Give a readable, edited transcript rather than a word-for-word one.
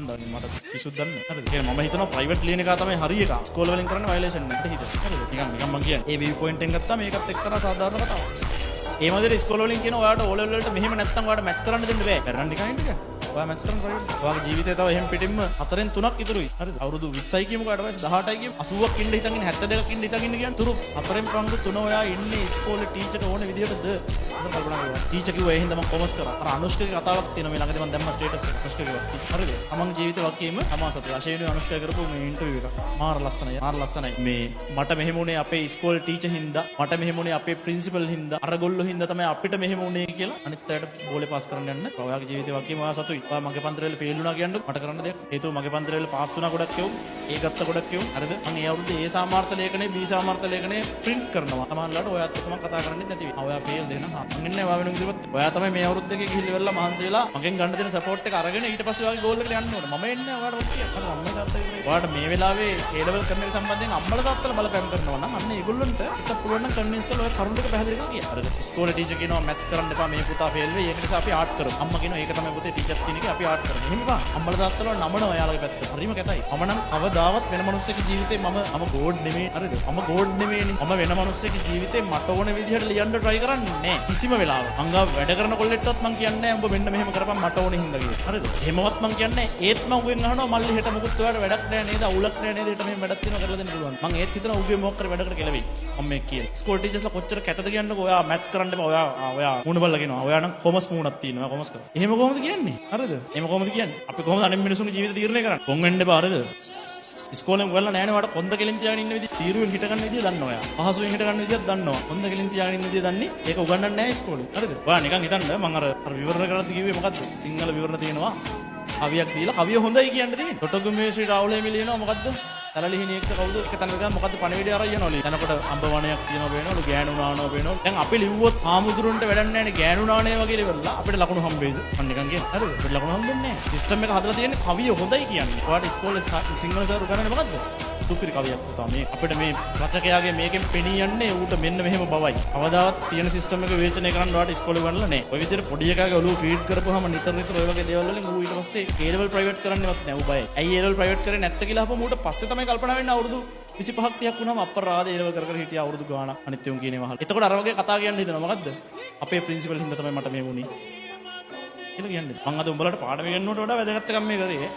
දන්නේ මට කිසිත් දන්නේ නැහැ. හරිද? ඒ මම හිතනවා ප්‍රයිවට් ලියන එක තමයි හරි එක. ස්කෝල් වලින් කරන්නේ වයලේෂන් එක හිතේ. හරිද? නිකන් මම කියන්නේ. ඒ view point එකෙන් ගත්තාම මේකත් එක්තරා සාධාරණ කතාවක්. ඒ මොකද ස්කෝල් වලින් කියන ඔයාලට O level වලට මෙහෙම නැත්තම් ඔයාලට මැච් කරන්න දෙන්න බෑ. කරන්න නිකන් ඉන්න. ඔයා මැච් කරන්න ප්‍රයිවට්. ඔයාගේ ජීවිතේ තව එහෙම පිටින්ම 4න් 3ක් ඉතුරුයි. හරිද? අවුරුදු 20යි කියමුකෝ ඊට පස්සේ 18යි කියමු 80ක් ඉන්න හිතන් ඉන්න 72ක් ඉන්න හිතන් ඉන්න කියන්නේ තුරු 4න් පංගු 3 ඔයා ඉන්නේ ඉස්කෝලේ ටීචර්ට ඕන විදියටද? මම කල්පනා කරුවා. ටීචර් කිව්වා ඒ හින්දා මම කොමර්ස් කරා. අර අනුෂ්කගේ කතාවක් තියෙනවා මේ ළඟදී මම දැම්ම ස්ටේටස් එක අනුෂ්කගේ වස්ති. හරිද? තමන්ගේ ජීවිත වාක්‍යෙම තමා සතුයි. අශේනුයි අනුෂ්කා කරපු මේ ඉන්ටර්විව් එක. මාර ලස්සනයි. මාර ලස්සනයි. මේ මට මෙහෙම උනේ අපේ ඉස්කෝලේ ටීචර් හින්දා. මට මෙහෙම උනේ අපේ ප්‍රින්සිපල් හින්දා. අර ගොල්ලෝ හින්දා තමයි අපිට මෙහෙම උනේ කියලා අනිත් අයට බෝලේ පාස් කරන්න යන්න. ඔයාගේ ජීවිත වාක්‍යෙම ඔයා සතුයි. ඔයා මගේ පන්තරේ ෆේල් වුණා කියන්නේ මට කරන්න දෙයක්. හේතුව මගේ පන්තරේ පාස් වුණා ගොඩක් කියවු. ඒ ගත්ත ගොඩක් කියවු. හරිද? මම ඒ අවුරුද්දේ ඒ සාමාර්ථ ලේඛනේ B සාමාර්ථ ලේඛනේ print කරනවා. සමහරවිට ඔයත් එක්ක මම කතා කරන්නේ නැති වෙයි. ඔයා ෆේල් දෙන හා. මං ඉන්නේ ඔයා වෙනුම් කිව්වොත් ඔයා තමයි මේ අවුරුද්ද එකේ ගිහිල්ලා වෙලා මහන්සි වෙලා මගෙන් ගන්න දෙන සපෝට් එක අරගෙන ඊට පස්සේ ඔයාගේ ගෝල් එකට යන්න ඕනේ. මම එන්නේ ඔයාට ඔක් කියන්න. අර අම්මලා තාත්තා ඉන්නේ. ඔයාට මේ වෙලාවේ A level කරන එක සම්බන්ධයෙන් අම්මලා තාත්තලා බලපෑම් කරනවා නම් අන්න ඒගොල්ලොන්ට එක පුළුවන් නම් කන්වින්ස් කරලා ඔය කරුණ ටික පැහැදිලි කරලා කියන්න. හරිද? ඉස්කෝලේ ටීචර් කියනවා මැත්ස් කරන්න එපා මේ පුතා ෆේල් වෙයි. ඒක නිසා අපි ආර්ට් කරමු. අම්මා කියනවා ඒක තමයි පුතේ ටීචර් කියන එක අපි ආර්ට් කරමු. එහෙම බා. අම්මලා තාත්තලා නමනවා ඔයාලගේ පැත්ත. හරිම කැතයි. මම නම් කවදාවත් වෙන මිනිස්සෙක් ජීවිතේ මම ගෝඩ් නෙමෙයි. හරිද? මම ගෝඩ් නෙමෙයිනේ. මම වෙන මිනිස්සෙක් ජීවිතේ මට ඕන විදිහට ලියන්න try කරන්නේ නැහැ. කිසිම වෙලාවක. මං ගාව වැඩ කරන කොල්ලෙක්ටවත් මං කියන්නේ නැහැ උඹ මෙන්න මෙහෙම කරපන් මට ඕනේ හින්දා කියලා. හරිද? එහෙමවත් මං කියන්නේ ඒත් මං උගෙන් අහනවා මල්ලි හෙට මුකුත් ඔයාලට වැඩක් නැහැ නේද? අවුලක් නැහැ නේද? හෙට මෙහෙම වැඩක් තියෙනවා කරලා දෙන්න පුළුවන්. මං ඒත් හිතනවා උගේ මොකක් කර වැඩකට කෙලවෙයි. මම මේ කියන්නේ. ස්කෝල් ටීචර්ස්ලා කොච්චර කැතද කියන්නකෝ. ඔයා මැත්ස් කරන්න එපා. ඔයා මූණ බලලා කියනවා. ඔයා නම් කොමර්ස් මූණක් තියෙනවා. කොමර්ස් කරා. එහෙම කොහොමද කියන්නේ? හරිද? එහෙම කොහොමද කියන්නේ? අපි කොහොමද අනිත් මිනිස්සුන්ගේ ජීවිත තීරණය කරන්නේ? කොන් වෙන්න එපා. හරිද? ඉස්කෝලෙන් වෙලා නෑනේ වට කොන්ද කෙලින් තියාගෙන ඉන්න විදිහ තීරුවෙන් හිට ගන්න විදිහ දන්නවා ඔයා. පහසුවෙන් හිට ගන්න විදිහක් දන්නවා. කොන්ද කෙලින් තියාගෙන ඉන්න විදිහ දන්නේ. ඒක උගන්වන්නේ නෑ ඉස්කෝලේ. හරිද? ඔයා නිකන් හිතන්න මම අර විවරණ කරද්දි කිව්වේ මොකද්ද? සිංහල විවරණ තියෙනවා. කවියක් දීලා කවිය හොඳයි කියන්න තියෙන්නේ. ටොටගුමේ ශ්‍රී රාහුලේ මිලියනවා මොකද්ද? තලලිහිණියෙක්ද කවුද? එක තැනක ගන්න මොකද්ද පණිවිඩය අරන් යනවලු. එතනකොට අඹ වණයක් තියෙනවා වෙනවලු ගෑනු නානවා වෙනවලු. දැන් අපි ලිව්වොත් ආමුදුරන්ට වැඩක් නෑනේ ගෑනු නානේ වගේ ඉවරලා අපිට ලකුණු හම්බෙයිද? මම නිකන් කියන්නේ. හරිද? අපිට ලකුණු හම්බෙන්නේ නෑ. සිස්ටම් එක හදලා තියෙන්නේ කවිය හොඳයි කියන්නේ. ඔයාලට ඉස්කෝලේ සිංහල සර් උගන්වන්නේ මොකද්ද? සුපිරි කවියක් පුතා. මේ අපිට මේ රචකයාගේ මේකෙන් පෙනී යන්නේ ඌට මෙන්න මෙහෙම බවයි. කවදාවත් තියෙන සිස්ටම් එක විවේචනය කරන්න ඔයාලට ඉස්කෝලේ උගන්වලා නෑ. ඔය විදිහට පොඩි එකාගේ ඔළුව ෆීඩ් කරපුවාම නිතර ඔය වගේ දේවල් වලින් ඌ ඊට පස්සේ A level ප්‍රයිවට් කරන්නවත් නෑ ඌ බයයි. ඇයි A level ප්‍රයිවට් කරේ නැත්te කියලා අහපුවම ඌට පස්සේ තමයි කල්පනා වෙන්නේ අවුරුදු 25ක් 30ක් වුණාම අපරාධ A level කර හිටියා අවුරුදු ගාණක් අනිත් උන් කියනේ මහල්. එතකොට අර වගේ කතා කියන්න හිතනවා මොකද්ද? අපේ ප්‍රින්සිපල් හින්දා තමයි මට මේ වුනේ. කියලා කියන්නේ. මම අද උඹලට පාඩම ඉගෙනනකොට වඩා වැදගත් එකක් මේ කරේ.